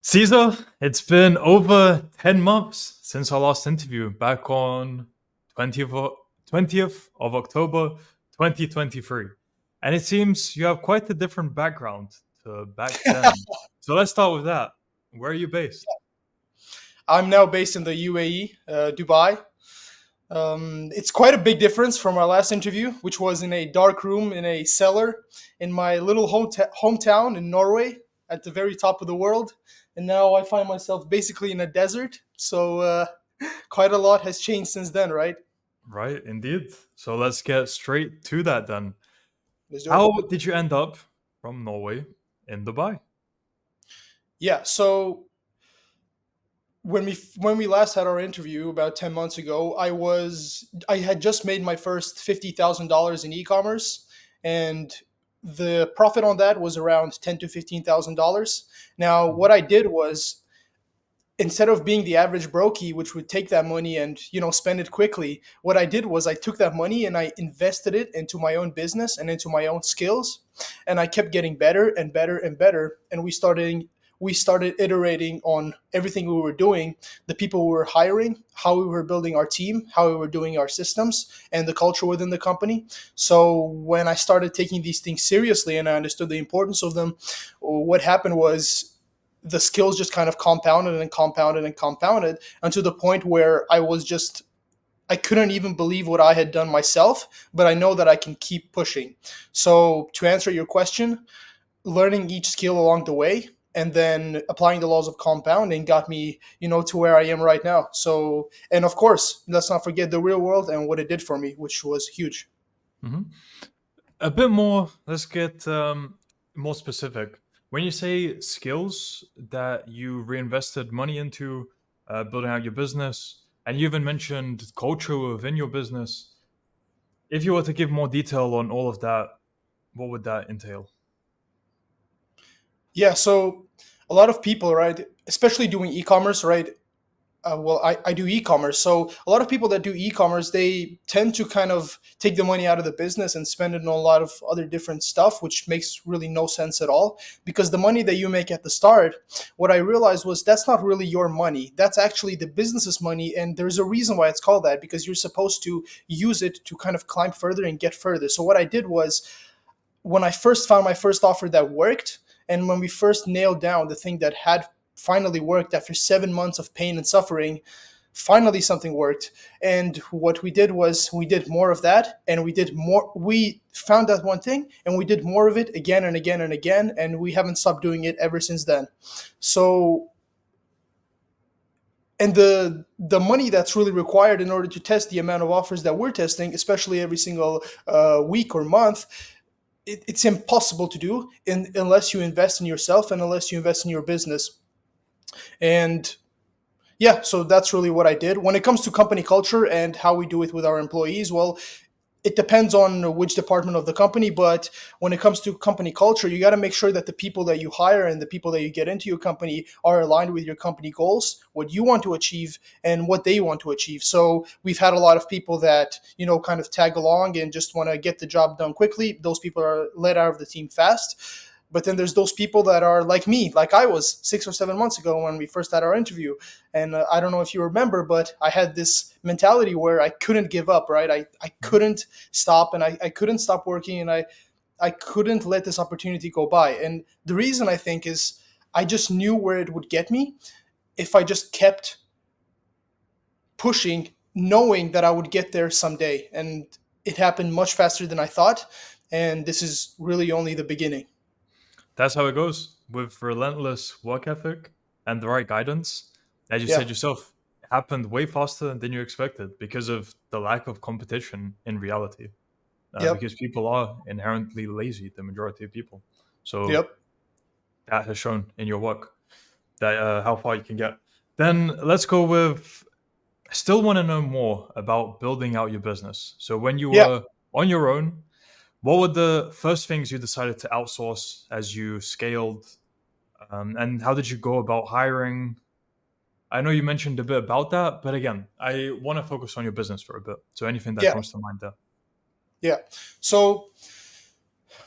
Caesar, it's been over 10 months since our last interview back on 20th of October 2023. And it seems you have quite a different background to back then. So let's start with that. Where are you based? I'm now based in the UAE, Dubai. It's quite a big difference from our last interview, which was in a dark room in a cellar in my little hometown in Norway at the very top of the world. And now I find myself basically in a desert. So quite a lot has changed since then, right? Right, indeed. So let's get straight to that then. Let's do it. How did you end up from Norway in Dubai? Yeah. So when we last had our interview about 10 months ago, I had just made my first $50,000 in e-commerce, and the profit on that was around $10 to $15,000. Now, what I did was, instead of being the average brokey, which would take that money and spend it quickly, what I did was I took that money and I invested it into my own business and into my own skills, and I kept getting better and better and better. And we started iterating on everything we were doing, the people we were hiring, how we were building our team, how we were doing our systems, and the culture within the company. So when I started taking these things seriously and I understood the importance of them, what happened was the skills just kind of compounded and compounded and compounded, and to the point where I couldn't even believe what I had done myself, but I know that I can keep pushing. So to answer your question, learning each skill along the way and then applying the laws of compounding got me, to where I am right now. So, and of course, let's not forget the real world and what it did for me, which was huge. hmm A bit more, let's get more specific. When you say skills that you reinvested money into, building out your business, and you even mentioned culture within your business, if you were to give more detail on all of that, what would that entail? Yeah, so a lot of people, right, especially doing e-commerce, right? I do e-commerce. So a lot of people that do e-commerce, they tend to kind of take the money out of the business and spend it on a lot of other different stuff, which makes really no sense at all. Because the money that you make at the start, what I realized was that's not really your money. That's actually the business's money. And there's a reason why it's called that, because you're supposed to use it to kind of climb further and get further. So what I did was, when I first found my first offer that worked, and when we first nailed down the thing that had finally worked after 7 months of pain and suffering, finally something worked. And what we did was we did more of that, and we did more. We found that one thing and we did more of it again and again and again, and we haven't stopped doing it ever since then. So, and the money that's really required in order to test the amount of offers that we're testing, especially every single week or month, it's impossible to do unless you invest in yourself and unless you invest in your business. And yeah, so that's really what I did. When it comes to company culture and how we do it with our employees, well, it depends on which department of the company, but when it comes to company culture, you got to make sure that the people that you hire and the people that you get into your company are aligned with your company goals, what you want to achieve and what they want to achieve. So we've had a lot of people that, kind of tag along and just want to get the job done quickly. Those people are let out of the team fast. But then there's those people that are like me, like I was 6 or 7 months ago when we first had our interview. And I don't know if you remember, but I had this mentality where I couldn't give up, right? I couldn't stop, and I couldn't stop working, and I couldn't let this opportunity go by. And the reason, I think, is I just knew where it would get me if I just kept pushing, knowing that I would get there someday. And it happened much faster than I thought. And this is really only the beginning. That's how it goes with relentless work ethic and the right guidance. As you Yeah. said yourself, it happened way faster than you expected because of the lack of competition in reality. Yep. Because people are inherently lazy, the majority of people. So Yep. that has shown in your work that how far you can get. Then let's go with. I still want to know more about building out your business. So when you Yeah. were on your own, what were the first things you decided to outsource as you scaled, and how did you go about hiring? I know you mentioned a bit about that, but again, I want to focus on your business for a bit. So anything that Yeah. comes to mind there. Yeah. So,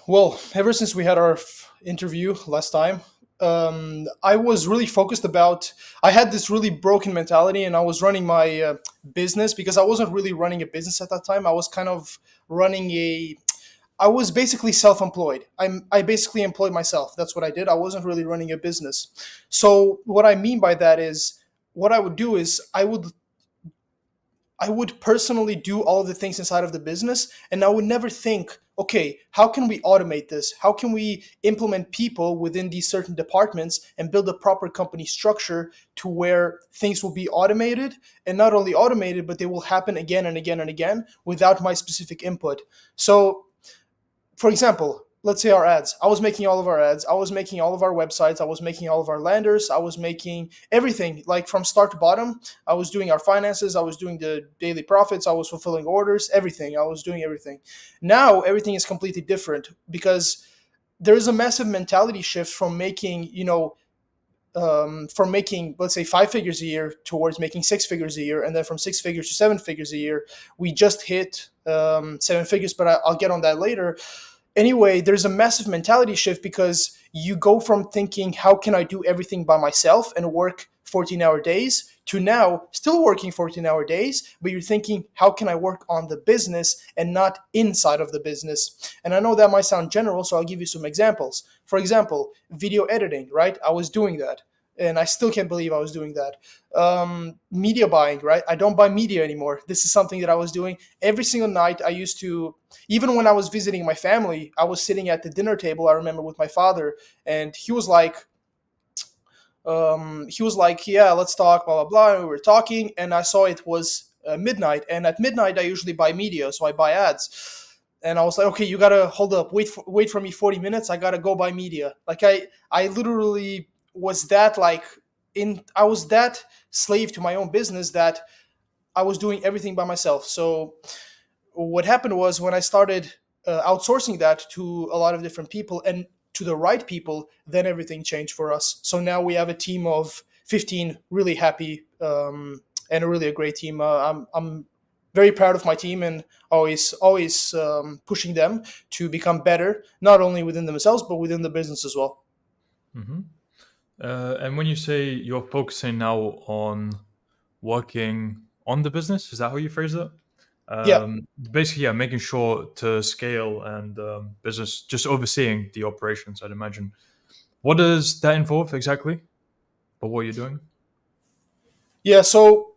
well, ever since we had our interview last time, I was really focused about. I had this really broken mentality, and I was running my business because I wasn't really running a business at that time. I was kind of running a. I was basically self-employed. I basically employed myself. That's what I did. I wasn't really running a business. So what I mean by that is, what I would do is I would personally do all of the things inside of the business, and I would never think, okay, how can we automate this? How can we implement people within these certain departments and build a proper company structure to where things will be automated, and not only automated, but they will happen again and again and again without my specific input. So for example, let's say our ads. I was making all of our ads. I was making all of our websites. I was making all of our landers. I was making everything, like from start to bottom. I was doing our finances. I was doing the daily profits. I was fulfilling orders, everything. I was doing everything. Now everything is completely different because there is a massive mentality shift from making, from making, let's say, 5 figures a year towards making 6 figures a year, and then from 6 figures to 7 figures a year. We just hit 7 figures, but I'll get on that later. Anyway, there's a massive mentality shift because you go from thinking, how can I do everything by myself and work 14-hour days, to now still working 14-hour days, but you're thinking, how can I work on the business and not inside of the business? And I know that might sound general, so I'll give you some examples. For example, video editing, right? I was doing that. And I still can't believe I was doing that. Media buying, right? I don't buy media anymore. This is something that I was doing every single night. I used to, even when I was visiting my family, I was sitting at the dinner table, I remember, with my father, and he was like, yeah, let's talk, blah blah blah. And we were talking, and I saw it was midnight, and at midnight I usually buy media, so I buy ads. And I was like, okay, you gotta hold up, wait for me 40 minutes. I gotta go buy media. Like I literally was that like in I was that slave to my own business that I was doing everything by myself. So what happened was, when I started outsourcing that to a lot of different people and to the right people, then everything changed for us. So now we have a team of 15 really happy, and a really a great team. I'm very proud of my team, and always pushing them to become better, not only within themselves but within the business as well. Hmm. And when you say you're focusing now on working on the business, is that how you phrase it? Yeah. Basically, yeah, making sure to scale and business, just overseeing the operations, I'd imagine. What does that involve exactly? But what you're doing? Yeah. So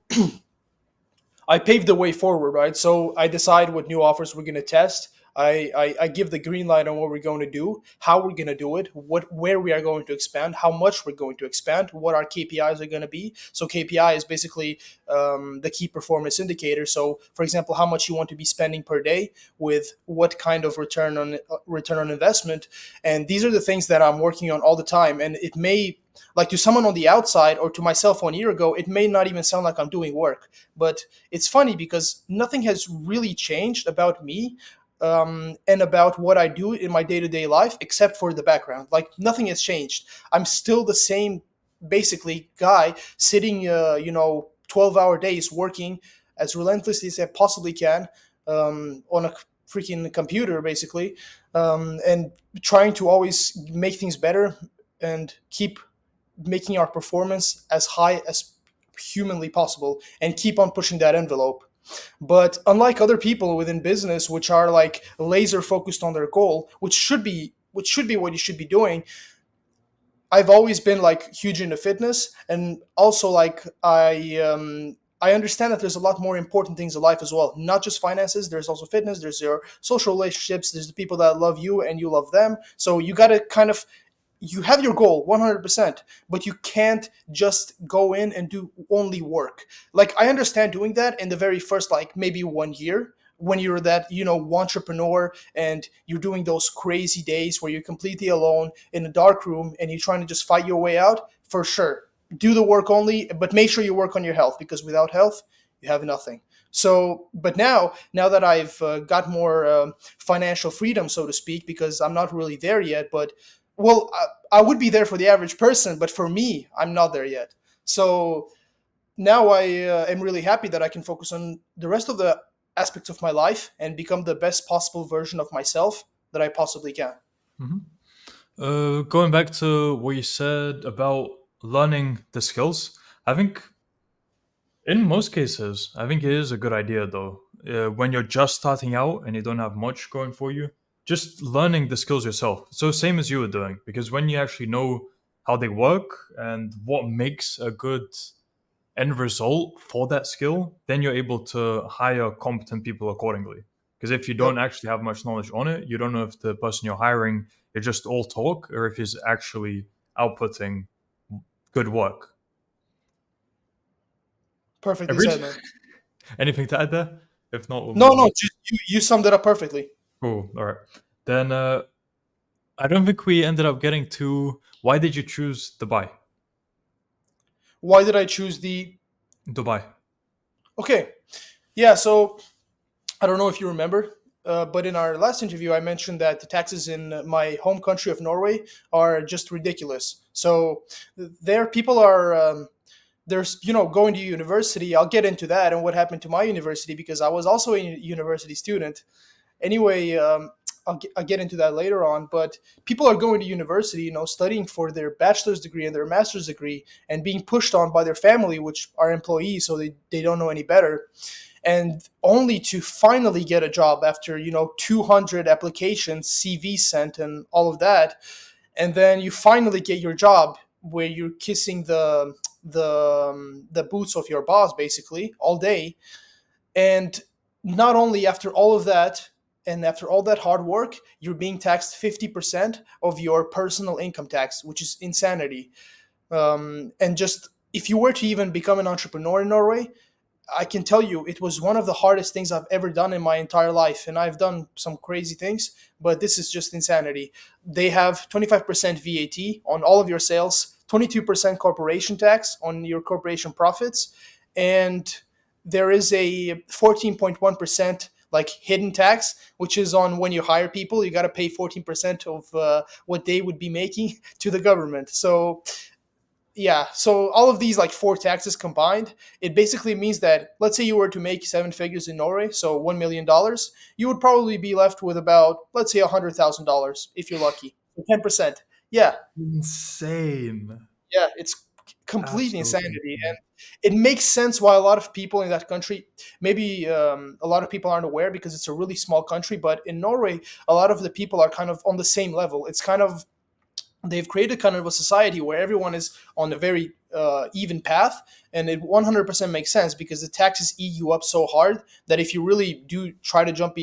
I paved the way forward, right? So I decide what new offers we're going to test. I give the green light on what we're going to do, how we're going to do it, where we are going to expand, how much we're going to expand, what our KPIs are going to be. So KPI is basically the key performance indicator. So, for example, how much you want to be spending per day with what kind of return on investment, and these are the things that I'm working on all the time. And it may, like, to someone on the outside or to myself 1 year ago, it may not even sound like I'm doing work, but it's funny because nothing has really changed about me, and about what I do in my day to day life, except for the background. Like, nothing has changed. I'm still the same, basically, guy sitting, 12-hour days working as relentlessly as I possibly can, on a freaking computer, basically, and trying to always make things better and keep making our performance as high as humanly possible and keep on pushing that envelope. But unlike other people within business, which are like laser focused on their goal, which should be what you should be doing, I've always been like huge into fitness, and also like I understand that there's a lot more important things in life as well, not just finances. There's also fitness. There's your social relationships. There's the people that love you and you love them. So you got to kind of, you have your goal 100%, but you can't just go in and do only work. Like, I understand doing that in the very first, like, maybe 1 year, when you're that, entrepreneur, and you're doing those crazy days where you're completely alone in a dark room and you're trying to just fight your way out. For sure, do the work only, but make sure you work on your health, because without health you have nothing. So, but now that I've got more financial freedom, so to speak, because I'm not really there yet, but, well, I would be there for the average person, but for me, I'm not there yet. So now I am really happy that I can focus on the rest of the aspects of my life and become the best possible version of myself that I possibly can. Hmm. Going back to what you said about learning the skills, I think in most cases, I think it is a good idea though. When you're just starting out and you don't have much going for you, just learning the skills yourself. So same as you were doing, because when you actually know how they work and what makes a good end result for that skill, then you're able to hire competent people accordingly. Because if you Yep, don't actually have much knowledge on it, you don't know if the person you're hiring is just all talk or if he's actually outputting good work. perfectly Agreed? said, man. Anything to add there? If not, we'll No, move no, on. just you summed it up perfectly. Cool. All right. Then I don't think we ended up getting to why did you choose Dubai? Why did I choose the? Dubai. Okay, yeah. So I don't know if you remember, but in our last interview, I mentioned that the taxes in my home country of Norway are just ridiculous. So there, people are. There's going to university. I'll get into that and what happened to my university because I was also a university student. Anyway, I'll get into that later on. But people are going to university, studying for their bachelor's degree and their master's degree, and being pushed on by their family, which are employees, so they don't know any better, and only to finally get a job after 200 applications, CV sent, and all of that, and then you finally get your job where you're kissing the boots of your boss basically all day, and not only after all of that and after all that hard work, you're being taxed 50% of your personal income tax, which is insanity. And just if you were to even become an entrepreneur in Norway, I can tell you it was one of the hardest things I've ever done in my entire life. And I've done some crazy things, but this is just insanity. They have 25% VAT on all of your sales, 22% corporation tax on your corporation profits, and there is a 14.1% like hidden tax, which is on when you hire people. You got to pay 14% of what they would be making to the government. So yeah, so all of these like four taxes combined, it basically means that let's say you were to make seven figures in Norway, so $1 million, you would probably be left with about let's say $100,000 if you're lucky. 10%. Yeah, Insane. yeah, it's completely Absolutely insanity, and insane. it makes sense why a lot of people in that country, maybe a lot of people aren't aware because it's a really small country, but in Norway, a lot of the people are kind of on the same level. It's kind of they've created kind of a society where everyone is on a very even path, and it 100% makes sense because the taxes eat you up so hard that if you really do try to jump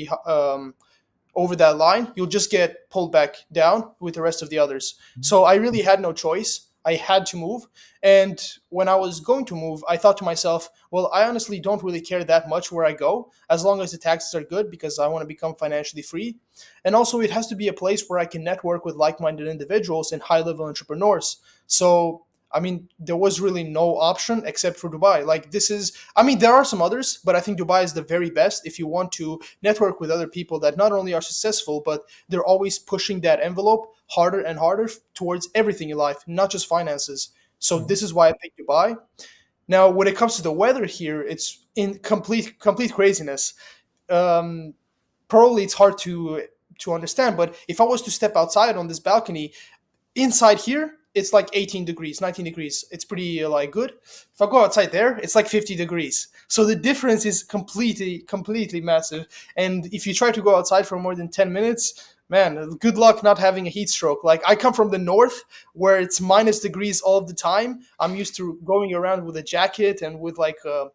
over that line, you'll just get pulled back down with the rest of the others. So I really had no choice. I had to move. And when I was going to move, I thought to myself, well, I honestly don't really care that much where I go as long as the taxes are good because I want to become financially free. And also, it has to be a place where I can network with like minded individuals and high level entrepreneurs. So, I mean, there was really no option except for Dubai. Like, this is, I mean, there are some others, but I think Dubai is the very best if you want to network with other people that not only are successful, but they're always pushing that envelope harder and harder towards everything in life, not just finances. So Mhm. this is why I picked Dubai. Now, when it comes to the weather here, it's in complete craziness. Um, Probably it's hard to understand, but if I was to step outside on this balcony, inside here it's like 18 degrees, 19 degrees. It's pretty like good. If I go outside there, it's like 50 degrees. So the difference is completely massive. And if you try to go outside for more than 10 minutes, man, good luck not having a heat stroke. Like I come from the north where it's minus degrees all of the time. I'm used to going around with a jacket and with like a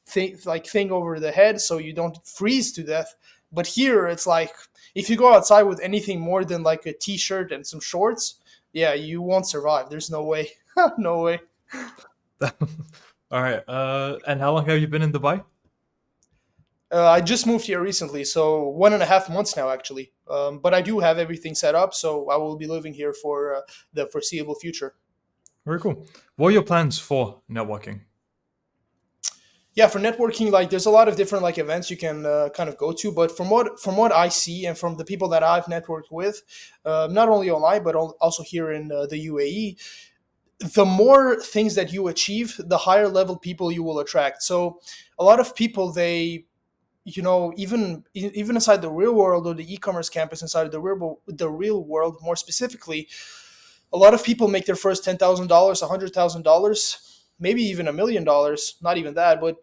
thing over the head so you don't freeze to death. But here it's like if you go outside with anything more than like a t-shirt and some shorts, yeah, you won't survive. There's no way. No way. All right. And how long have you been in Dubai? I just moved here recently, so 1.5 months now, actually. But I do have everything set up, so I will be living here for the foreseeable future. Very cool. What are your plans for networking? Yeah, for networking, like there's a lot of different like events you can kind of go to. But from what I see and from the people that I've networked with, not only online but also here in the UAE, the more things that you achieve, the higher level people you will attract. So a lot of people even inside the real world, or the e-commerce campus inside of the real world more specifically, a lot of people make their first $10,000, $100,000, maybe even $1 million, not even that, but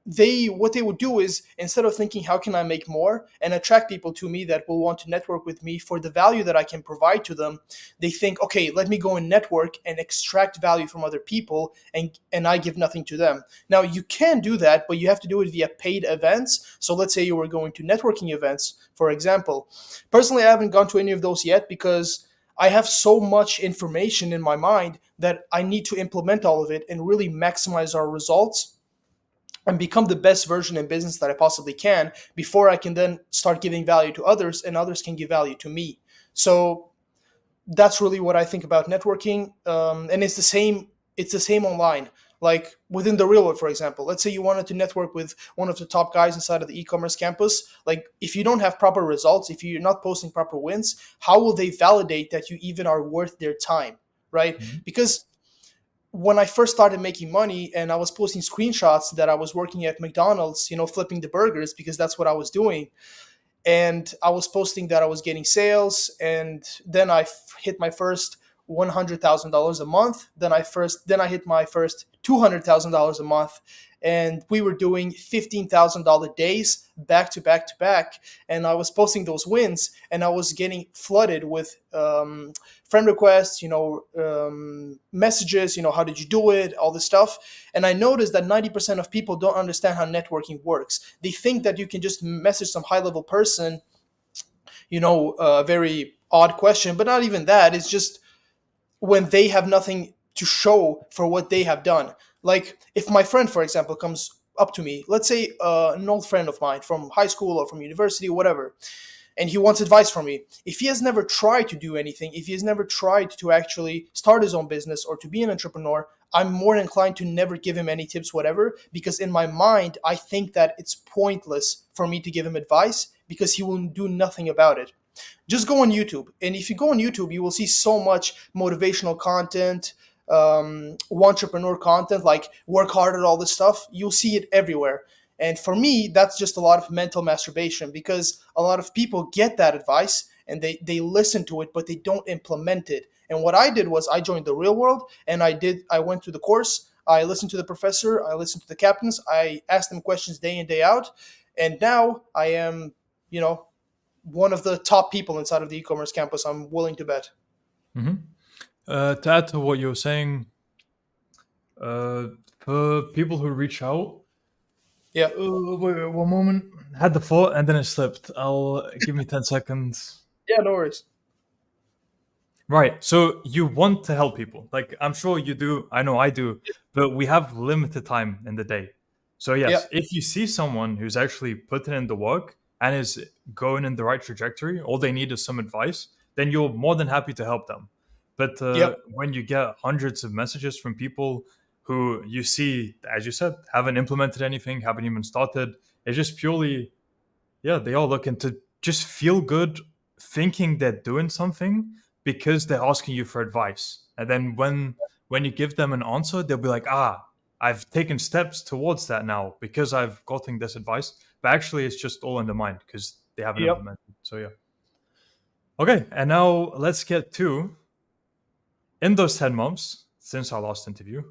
what they would do is, instead of thinking how can I make more and attract people to me that will want to network with me for the value that I can provide to them, they think, okay, let me go and network and extract value from other people, and I give nothing to them. Now you can do that, but you have to do it via paid events. So let's say you were going to networking events, for example. Personally, I haven't gone to any of those yet because I have so much information in my mind that I need to implement all of it and really maximize our results and become the best version in business that I possibly can before I can then start giving value to others, and others can give value to me. So that's really what I think about networking. And it's the same. It's the same online. Like within the real world, for example, let's say you wanted to network with one of the top guys inside of the e-commerce campus. Like if you don't have proper results, if you're not posting proper wins, how will they validate that you even are worth their time, right? Mhm. Because when I first started making money and I was posting screenshots that I was working at McDonald's, flipping the burgers because that's what I was doing, and I was posting that I was getting sales, and then hit my first $100,000 a month. Then I hit my first $200,000 a month, and we were doing $15,000 days back to back to back. And I was posting those wins, and I was getting flooded with friend requests, messages, how did you do it, all this stuff. And I noticed that 90% of people don't understand how networking works. They think that you can just message some high level person, a very odd question, but not even that. It's just when they have nothing to show for what they have done. Like if my friend, for example, comes up to me, let's say an old friend of mine from high school or from university, whatever, and he wants advice from me. If he has never tried to do anything, if he has never tried to actually start his own business or to be an entrepreneur, I'm more inclined to never give him any tips, whatever, because in my mind, I think that it's pointless for me to give him advice because he will do nothing about it. Just go on YouTube. And if you go on YouTube, you will see so much motivational content, entrepreneur content, like work hard at all this stuff. You'll see it everywhere. And for me, that's just a lot of mental masturbation because a lot of people get that advice and they listen to it, but they don't implement it. And what I did was I joined the real world and I went through the course. I listened to the professor. I listened to the captains. I asked them questions day in, day out. And now I am, one of the top people inside of the e-commerce campus, I'm willing to bet. Mhm. To add to what you were saying, uh, for people who reach out, Yeah. wait, one moment. I had the thought and then it slipped. Give me 10 seconds. Yeah, no worries. Right. So you want to help people. Like I'm sure you do. I know I do. But we have limited time in the day. So Yeah. yes, if you see someone who's actually putting in the work and is going in the right trajectory, all they need is some advice, then you're more than happy to help them. But Yep. when you get hundreds of messages from people who you see, as you said, haven't implemented anything, haven't even started, it's just purely, yeah, they are looking to just feel good, thinking they're doing something because they're asking you for advice. And then when you give them an answer, they'll be like, ah, I've taken steps towards that now because I've gotten this advice. But actually, it's just all in the mind because they haven't Yep. implemented. So yeah. Okay, and now let's get to in those 10 months since our last interview,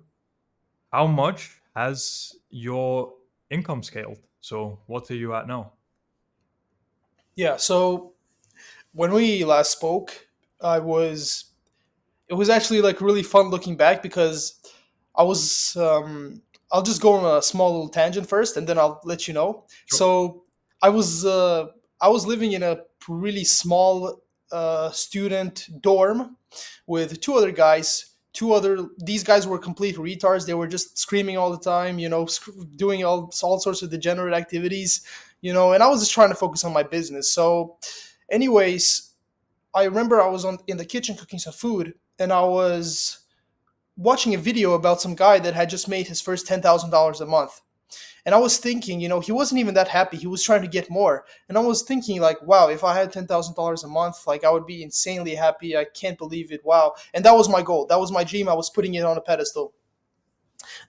how much has your income scaled? So what are you at now? Yeah. So when we last spoke, I was it was actually like really fun looking back because I was I'll just go on a small little tangent first and then I'll let you know. Sure. So I was uh, I was living in a really small student dorm with two other guys. These guys were complete retards. They were just screaming all the time, doing all sorts of degenerate activities, and I was just trying to focus on my business. So anyways, I remember I was in the kitchen cooking some food, and I was watching a video about some guy that had just made his first $10,000 a month. And I was thinking, he wasn't even that happy. He was trying to get more. And I was thinking, like, wow, if I had $10,000 a month, like, I would be insanely happy. I can't believe it. Wow. And that was my goal. That was my dream. I was putting it on a pedestal.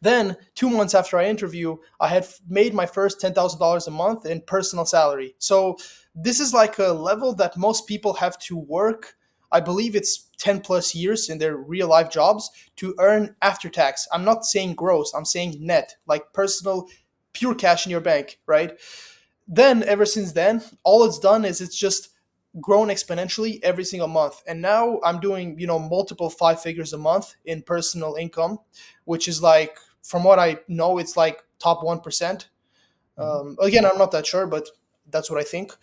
Then 2 months after I interview, I had made my first $10,000 a month in personal salary. So this is like a level that most people have to work. I believe it's 10 plus years in their real life jobs to earn after tax. I'm not saying gross, I'm saying net, like personal, pure cash in your bank, right? Then ever since then, all it's done is it's just grown exponentially every single month. And now I'm doing, multiple five figures a month in personal income, which is like, from what I know, it's like top 1%. Mhm. Again, I'm not that sure, but that's what I think.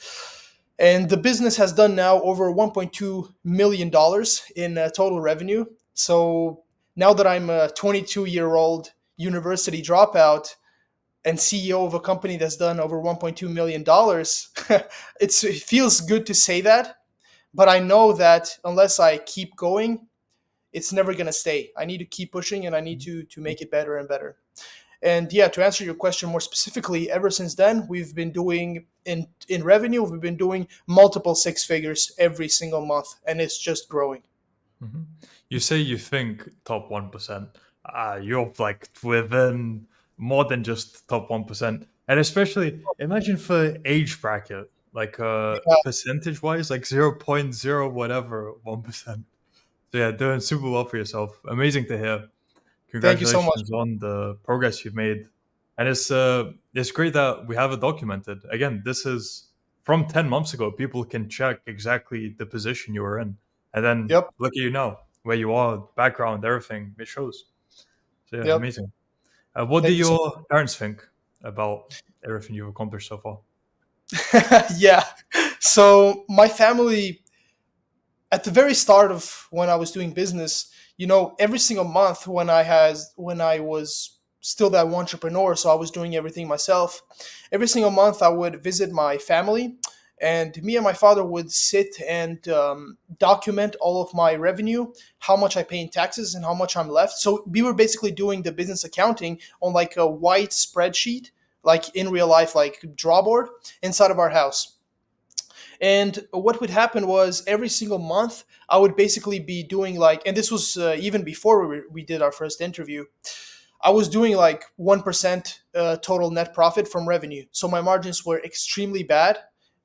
And the business has done now over $1.2 million in total revenue. So now that I'm a 22-year-old university dropout, and CEO of a company that's done over $1.2 million, it feels good to say that. But I know that unless I keep going, it's never going to stay. I need to keep pushing and I need to make it better and better. And yeah, to answer your question more specifically, ever since then, we've been doing in revenue, we've been doing multiple six figures every single month, and it's just growing. Mhm. You say you think top 1%. You're like within more than just top 1%. And especially imagine for age bracket, like Yeah, percentage wise, like 0.0 whatever 1%. So yeah, doing super well for yourself. Amazing to hear. thank you so much. Congratulations on the progress you've made. And it's great that we have it documented. Again, this is from 10 months ago. People can check exactly the position you were in. And then Yep, look at you now, where you are, background, everything. It shows. So yeah, yep. amazing. What do Thank you so your parents think about everything you've accomplished so far? much. Yeah. So my family, at the very start of when I was doing business, every single month when I was still that one entrepreneur, so I was doing everything myself. Every single month, I would visit my family, and me and my father would sit and document all of my revenue, how much I pay in taxes, and how much I'm left. So we were basically doing the business accounting on like a white spreadsheet, like in real life, like drawboard inside of our house. And what would happen was every single month, I would basically be doing like, and this was even before we did our first interview, I was doing like 1% total net profit from revenue. So my margins were extremely bad.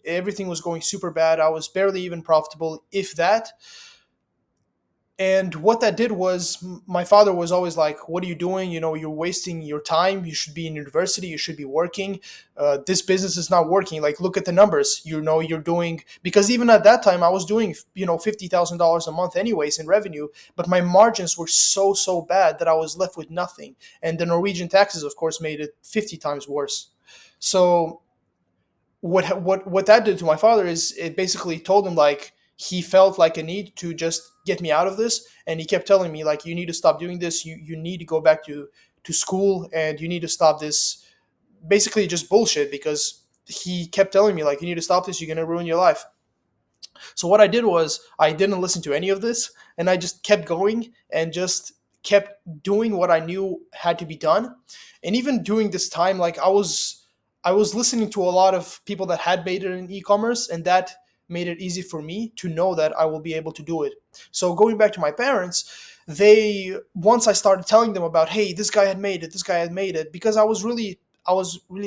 Everything was going super bad. I was barely even profitable, if that. And what that did was my father was always like, what are you doing? You're wasting your time. You should be in university. You should be working. This business is not working. Like, look at the numbers. You're doing, because even at that time I was doing $50,000 a month anyways in revenue, but my margins were so bad that I was left with nothing. And the Norwegian taxes, of course, made it 50 times worse. So what that did to my father is it basically told him, like, he felt like a need to just get me out of this, and he kept telling me, like, you need to stop doing this, you need to go back to school, and you need to stop this, basically just bullshit, because he kept telling me, like, you need to stop this, you're going to ruin your life. So what I did was I didn't listen to any of this, and I just kept going and just kept doing what I knew had to be done. And even during this time, like, I was listening to a lot of people that had made it in e-commerce, and that made it easy for me to know that I will be able to do it. So going back to my parents, they, once I started telling them about, hey, this guy had made it, this guy had made it, because I was really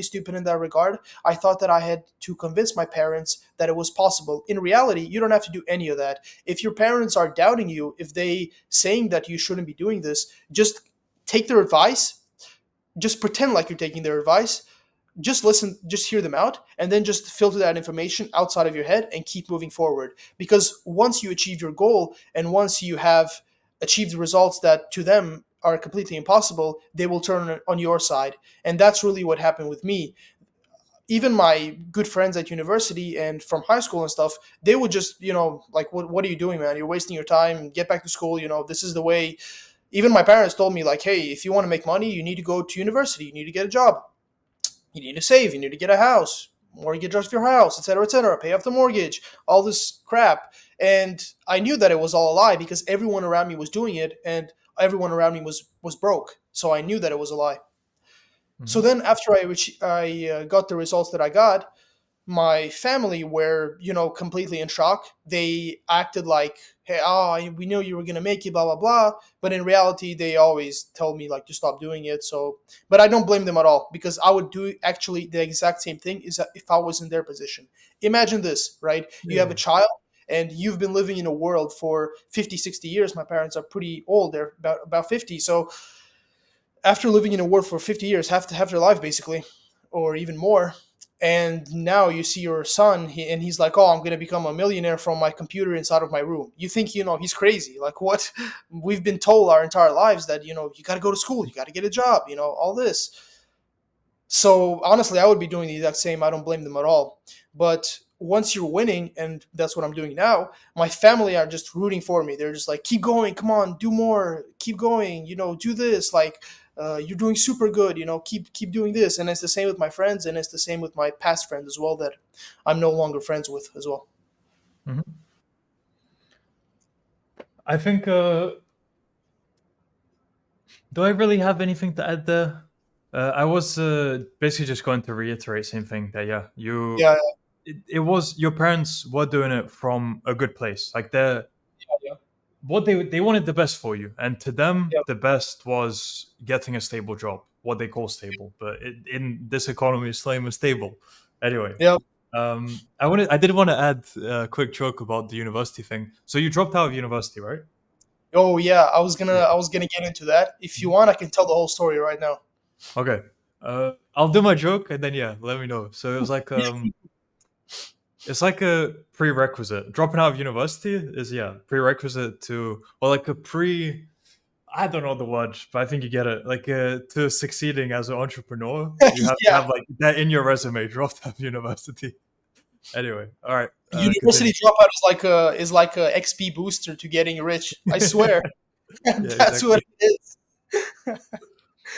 stupid in that regard. I thought that I had to convince my parents that it was possible. In reality, you don't have to do any of that. If your parents are doubting you, if they saying that you shouldn't be doing this, just take their advice, just pretend like you're taking their advice, just listen, just hear them out, and then just filter that information outside of your head and keep moving forward. Because once you achieve your goal and once you have achieved the results that to them are completely impossible, they will turn on your side. And that's really what happened with me. Even my good friends at university and from high school and stuff, they would just, like, what are you doing, man? You're wasting your time. Get back to school. This is the way. Even my parents told me, like, hey, if you want to make money, you need to go to university. You need to get a job. You need to save. You need to get a house, mortgage off your house, etc., etc., pay off the mortgage, all this crap. And I knew that it was all a lie because everyone around me was doing it, and everyone around me was broke. So I knew that it was a lie. So Mhm. then, after I got the results that I got, my family were, completely in shock. They acted like, hey, we knew you were going to make it, blah blah blah. But in reality, they always tell me like to stop doing it. So, but I don't blame them at all, because I would do actually the exact same thing is that if I was in their position. Imagine this, right? You have a Yeah. child and you've been living in a world for 50, 60 years. My parents are pretty old. They're about 50. So after living in a world for 50 years, half their life basically, or even more, and now you see your son, and he's like, oh, I'm going to become a millionaire from my computer inside of my room. You think, he's crazy. Like, what? We've been told our entire lives that, you got to go to school, you got to get a job, all this. So honestly, I would be doing the exact same. I don't blame them at all. But once you're winning, and that's what I'm doing now, my family are just rooting for me. They're just like, keep going, come on, do more, keep going, do this. Like, you're doing super good, keep doing this. And it's the same with my friends, and it's the same with my past friends as well that I'm no longer friends with as well. Mhm. I think. Do I really have anything to add there? I was basically just going to reiterate same thing that yeah, Yeah, it was your parents were doing it from a good place. Like they're yeah, what they wanted the best for you, and to them yeah, the best was getting a stable job, what they call stable. But in this economy, it's not even stable. Anyway, yeah. I did want to add a quick joke about the university thing. So you dropped out of university, right? Oh yeah, I was gonna Yeah. I was gonna get into that. If you want, I can tell the whole story right now. Okay. I'll do my joke and then yeah, let me know. So it was like it's like a prerequisite. Dropping out of university is yeah, prerequisite to or like a pre I don't know the word, but I think you get it. Like to succeeding as an entrepreneur, you have to Yeah, have like that in your resume, dropped out of university. Anyway, all right, university continue. dropout is like a XP booster to getting rich. I swear, Yeah, that's what exactly. it is.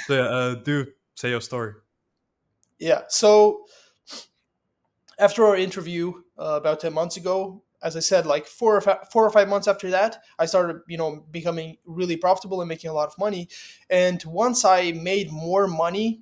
So yeah, do say your story. Yeah. So after our interview about 10 months ago, as I said, like 4 or 5 months after that, I started, becoming really profitable and making a lot of money. And once I made more money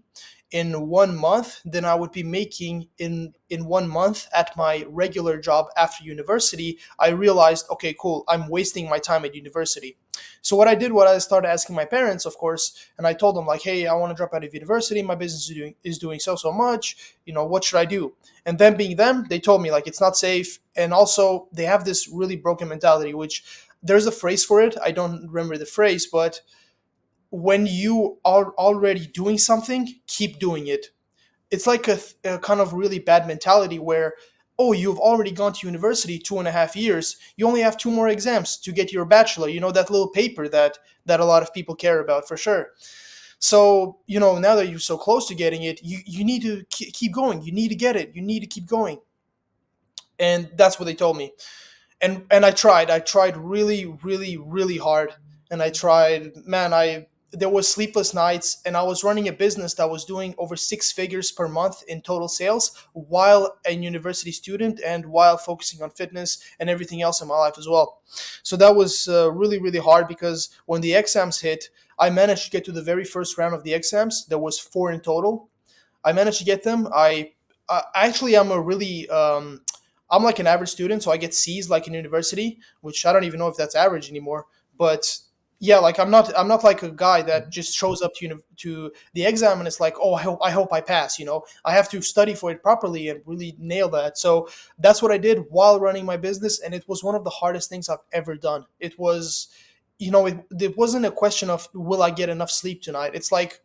in 1 month than I would be making in 1 month at my regular job after university, I realized, okay, cool, I'm wasting my time at university. So what I did was I started asking my parents, of course, and I told them like, hey, I want to drop out of university. My business is doing so much. What should I do? And them being them, they told me like it's not safe, and also they have this really broken mentality, which there's a phrase for it. I don't remember the phrase, but when you are already doing something, keep doing it. It's like a kind of really bad mentality where, oh, you've already gone to university 2.5 years, you only have two more exams to get your bachelor, that little paper that a lot of people care about for sure. So now that you're so close to getting it, you need to keep going, you need to get it, you need to keep going. And that's what they told me. And I tried really, really, really hard. And I tried, man, I there was sleepless nights, and I was running a business that was doing over 6 figures per month in total sales while a university student and while focusing on fitness and everything else in my life as well. So that was really, really hard, because when the exams hit, I managed to get to the very first round of the exams. There was four in total. I managed to get them. Actually, I'm a really I'm like an average student, so I get C's like in university, which I don't even know if that's average anymore. But yeah, like I'm not like a guy that just shows up to the exam and it's like, oh, I hope I pass. I have to study for it properly and really nail that. So that's what I did while running my business, and it was one of the hardest things I've ever done. It was, it wasn't a question of will I get enough sleep tonight. It's like,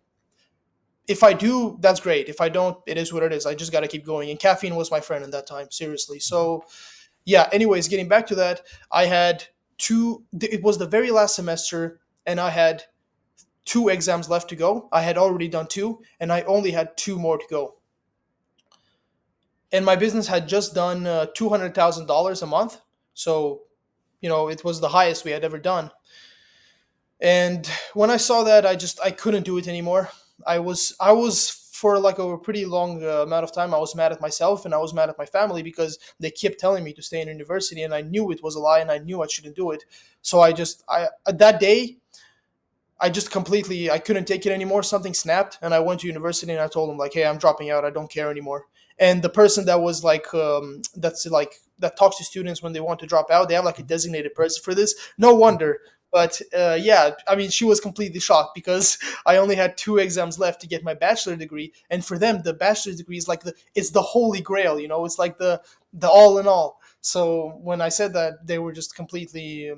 if I do, that's great. If I don't, it is what it is. I just got to keep going. And caffeine was my friend in that time, seriously. So, yeah, anyways, getting back to that, I had it was the very last semester, and I had two exams left to go. I had already done two, and I only had two more to go. And my business had just done $200,000 a month. So, it was the highest we had ever done. And when I saw that, I couldn't do it anymore. I was for like a pretty long amount of time, I was mad at myself and I was mad at my family because they kept telling me to stay in university, and I knew it was a lie and I knew I shouldn't do it. So I that day, I just completely, I couldn't take it anymore. Something snapped, and I went to university and I told them like, hey, I'm dropping out. I don't care anymore. And the person that was like that's like that talks to students when they want to drop out, they have like a designated person for this. No wonder. But yeah, I mean, she was completely shocked because I only had 2 exams left to get my bachelor degree, and for them, the bachelor's degree is like it's the holy grail, it's like the all in all. So when I said that, they were just completely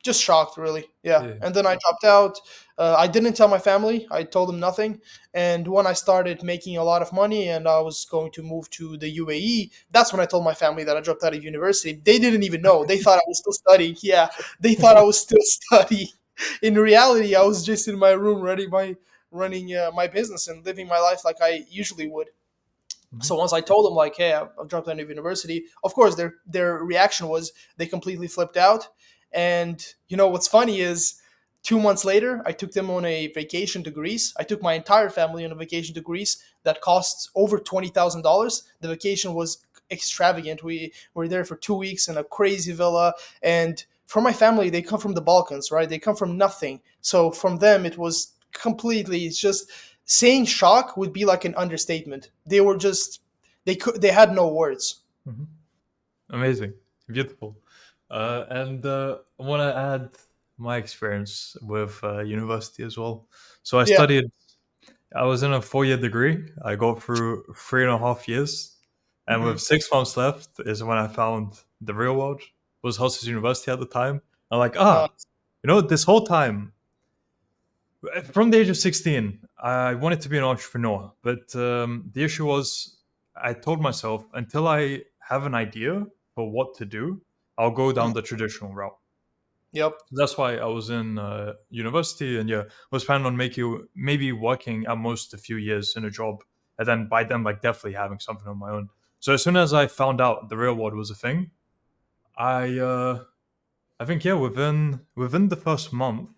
just shocked, really. Yeah. Yeah. And then I dropped out. I didn't tell my family. I told them nothing. And when I started making a lot of money and I was going to move to the UAE, that's when I told my family that I dropped out of university. They didn't even know. They thought I was still studying. Yeah, they thought I was still studying. In reality, I was just in my room running my business and living my life like I usually would. Mhm. So once I told them like, "Hey, I've dropped out of university," of course their reaction was they completely flipped out. And what's funny is 2 months later, I took them on a vacation to Greece. I took my entire family on a vacation to Greece that costs over $20,000. The vacation was extravagant. We were there for 2 weeks in a crazy villa, and for my family, they come from the Balkans, right? They come from nothing. So from them, it was completely. It's just saying shock would be like an understatement. They were just they had no words. Mhm. Amazing, beautiful. And I want to add my experience with university as well. So Yeah. I was in a 4 year degree. I got through 3.5 years. And with Hmm. 6 months left is when I found the real world. It was Hostage University at the time. I'm like, Uh, this whole time, from the age of 16, I wanted to be an entrepreneur. But the issue was, I told myself, until I have an idea for what to do, I'll go down mhm. the traditional route. Yep. That's why I was in university, and yeah, was planning on making maybe working at most a few years in a job, and then by then like definitely having something on my own. So as soon as I found out the real world was a thing, I think yeah, within the first month,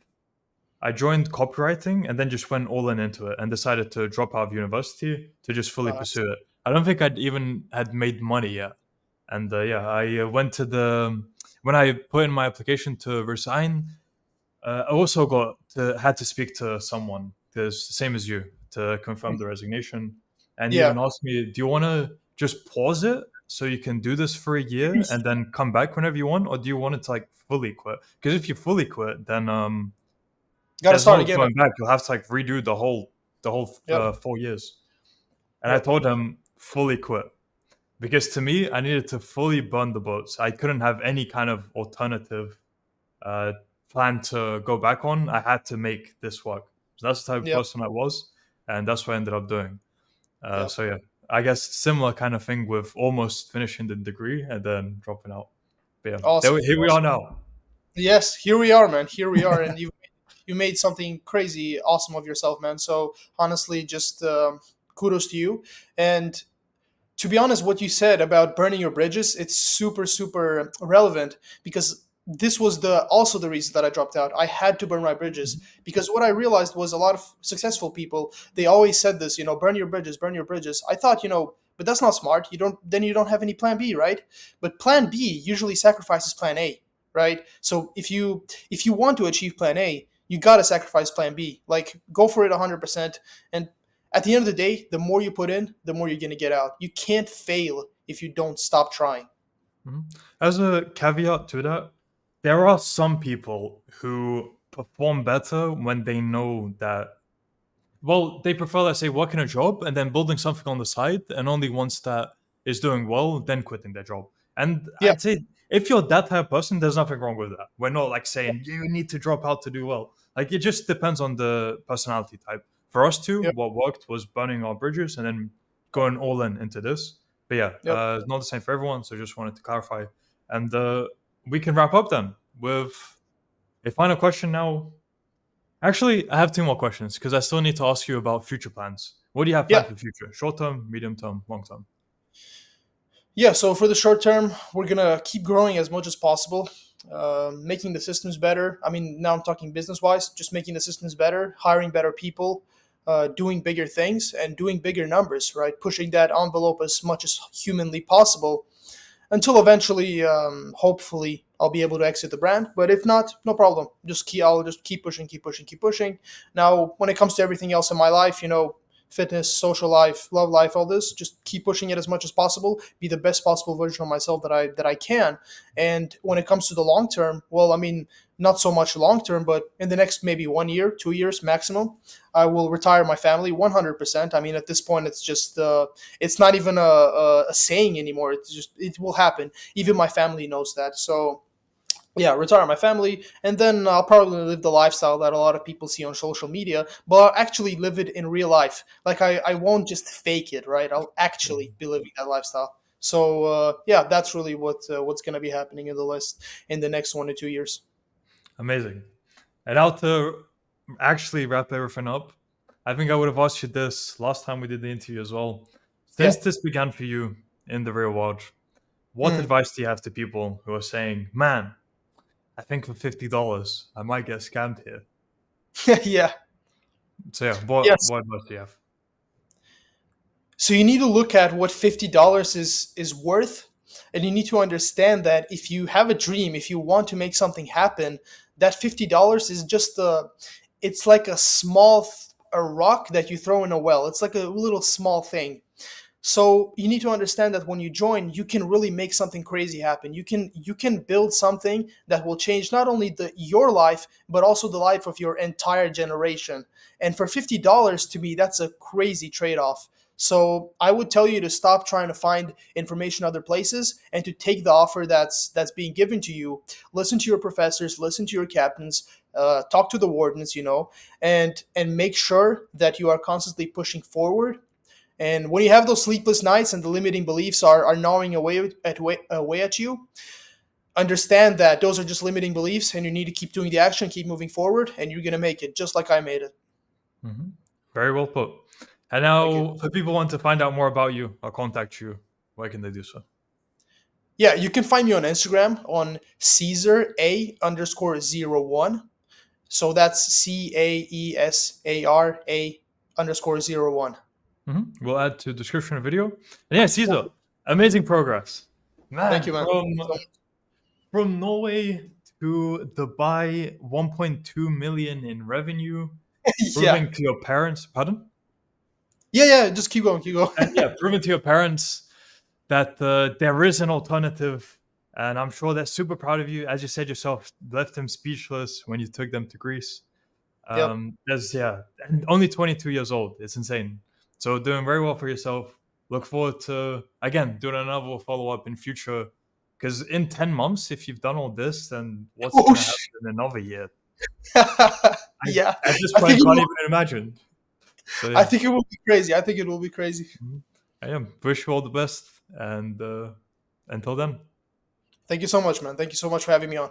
I joined copywriting and then just went all in into it and decided to drop out of university to just fully Uh, pursue it. I don't think I'd even had made money yet, and yeah, I went to the when I put in my application to resign. I also had to speak to someone, because same as you, to confirm the resignation, and he yeah. even asked me, "Do you want to just pause it so you can do this for a year and then come back whenever you want, or do you want it to like fully quit? Because if you fully quit, then Got to there's start no again. going back. You'll have to like redo the whole Yep. 4 years." And I Yep. told him fully quit, because to me, I needed to fully burn the boats. I couldn't have any kind of alternative uh, plan to go back on. I had to make this work. So that's the type of Yep. person I was, and that's what I ended up doing. Yep. So yeah, I guess similar kind of thing with almost finishing the degree and then dropping out. But yeah, Awesome. here we are Awesome. now. Yes, here we are, man. Here we are, and you made something crazy awesome of yourself, man. So honestly, just kudos to you. And to be honest, what you said about burning your bridges, it's super, super relevant because this was the also the reason that I dropped out. I had to burn my bridges because what I realized was a lot of successful people, they always said this, burn your bridges, burn your bridges. I thought, but that's not smart. You don't have any plan B, right? But plan B usually sacrifices plan A, right? So if you want to achieve plan A, you got to sacrifice plan B. Like go for it 100%. And at the end of the day, the more you put in, the more you're going to get out. You can't fail if you don't stop trying. Mhm. As a caveat to that, there are some people who perform better when they know that, well, they prefer, let's say, working a job and then building something on the side, and only once that is doing well, then quitting their job. And Yeah, I'd say if you're that type of person, there's nothing wrong with that. We're not like saying you need to drop out to do well. Like it just depends on the personality type. For us two, yep, what worked was burning our bridges and then going all in into this. But yeah, yep. it's not the same for everyone. So just wanted to clarify. And we can wrap up then with a final question now. Actually, I have two more questions because I still need to ask you about future plans. What do you have Yeah, planned for the future? Short term, medium term, long term? yeah. So for the short term, we're gonna keep growing as much as possible, making the systems better. I mean, now I'm talking business wise, just making the systems better, hiring better people, doing bigger things, and doing bigger numbers. Right, pushing that envelope as much as humanly possible until eventually, hopefully, I'll be able to exit the brand. But if not, no problem. I'll just keep pushing, keep pushing, keep pushing. Now, when it comes to everything else in my life, fitness, social life, love life, all this. Just keep pushing it as much as possible. Be the best possible version of myself that I can. And when it comes to the long term, well, I mean, not so much long term, but in the next maybe 1 year, 2 years maximum, I will retire my family 100%. I mean, at this point, it's just it's not even a saying anymore. It's just it will happen. Even my family knows that. So yeah, retire my family, and then I'll probably live the lifestyle that a lot of people see on social media, but I'll actually live it in real life. Like I won't just fake it, right? I'll actually be living that lifestyle. So yeah, that's really what's going to be happening in the list in the next 1 to 2 years. Amazing. And now to actually wrap everything up, I think I would have asked you this last time we did the interview as well. Yeah. Since this began for you in the real world, what Mm. advice do you have to people who are saying, "Man, I think for $50 I might get scammed here"? Yeah. So yeah, what Yes. what advice do you have? So you need to look at what $50 is worth, and you need to understand that if you have a dream, if you want to make something happen, that $50 is just it's like a rock that you throw in a well. It's like a little small thing. So you need to understand that when you join, you can really make something crazy happen. You can build something that will change not only your life, but also the life of your entire generation. And for $50, to me, that's a crazy trade-off. So I would tell you to stop trying to find information other places and to take the offer that's being given to you. Listen to your professors, listen to your captains, talk to the wardens, and make sure that you are constantly pushing forward. And when you have those sleepless nights and the limiting beliefs are gnawing away at you, understand that those are just limiting beliefs, and you need to keep doing the action, keep moving forward, and you're gonna make it just like I made it. Hmm. Very well put. And Thank you. now, if people want to find out more about you or contact you, where can they do so? Yeah, you can find me on Instagram on Caesar A underscore 01. So that's CAESARA underscore 01. We'll add to the description of the video. And yeah, Caesar, amazing progress, Thank man. you, man. From Norway to Dubai, 1.2 million in revenue, Yeah. proving to your parents. Pardon? Yeah, just keep going, keep going. And yeah, proving to your parents that there is an alternative. And I'm sure they're super proud of you. As you said yourself, left them speechless when you took them to Greece. Yep. There's yeah, and only 22 years old. It's insane. So doing very well for yourself. Look forward to again doing another follow up in future. Because in 10 months, if you've done all this, then what's Oh, gonna happen in another year? I yeah. at this I point think it can't will, even imagine. So I yeah. think it will be crazy. I think it will be crazy. Mhm. I am. Wish you all the best, and until then. Thank you so much, man. Thank you so much for having me on.